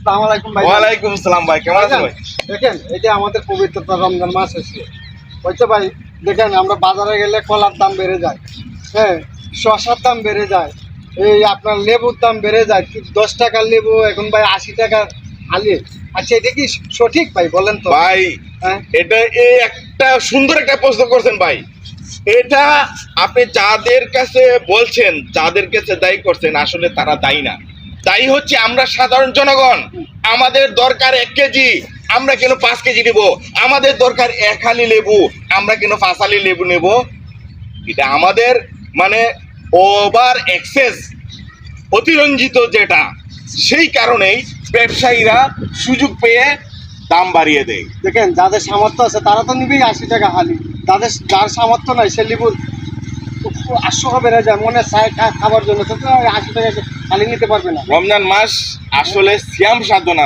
আসসালামু আলাইকুম ভাই। ওয়ালাইকুম আসসালাম ভাই, কেমন আছেন ভাই? দেখেন এই যে আমাদের পবিত্রতা রমজান মাস এসে হয়তো ভাই, দেখেন আমরা বাজারে গেলে কলার দাম বেড়ে যায়, হ্যাঁ, শসার দাম বেড়ে যায়, এই আপনার লেবুর দাম বেড়ে যায়। 10 টাকার লেবু এখন ভাই 80 টাকা আলি। আচ্ছা এটা কি সঠিক ভাই বলেন তো? ভাই হ্যাঁ, এটা এই একটা সুন্দর একটা প্রশ্ন করছেন ভাই। এটা আপনি যাদের কাছে বলছেন, যাদের কাছে দায়ী করছেন, আসলে তারা দায়ী না, দায়ী হচ্ছে আমরা সাধারণ জনগণ। আমাদের দরকার 1 কেজি, আমরা কেন 5 কেজি নেব? আমাদের দরকার 1 হালি লেবু, আমরা কেন 5 হালি লেবু নেব? এটা আমাদের মানে ওভার এক্সেস, অতিরঞ্জিত যেটা, সেই কারণেই ব্যবসায়ীরা সুযোগ পেয়ে দাম বাড়িয়ে দেয়। দেখেন যাদের সামর্থ্য আছে তারা তো নিবেই 80 টাকা হালি, যার সামর্থ্য নাই সে লেবু 800 বেড়ে যায়, মনে চায় খাবার জন্য, তো 80 টাকা হালি নিতে পারবে না। রমজান মাস আসলে সিয়াম সাধনা।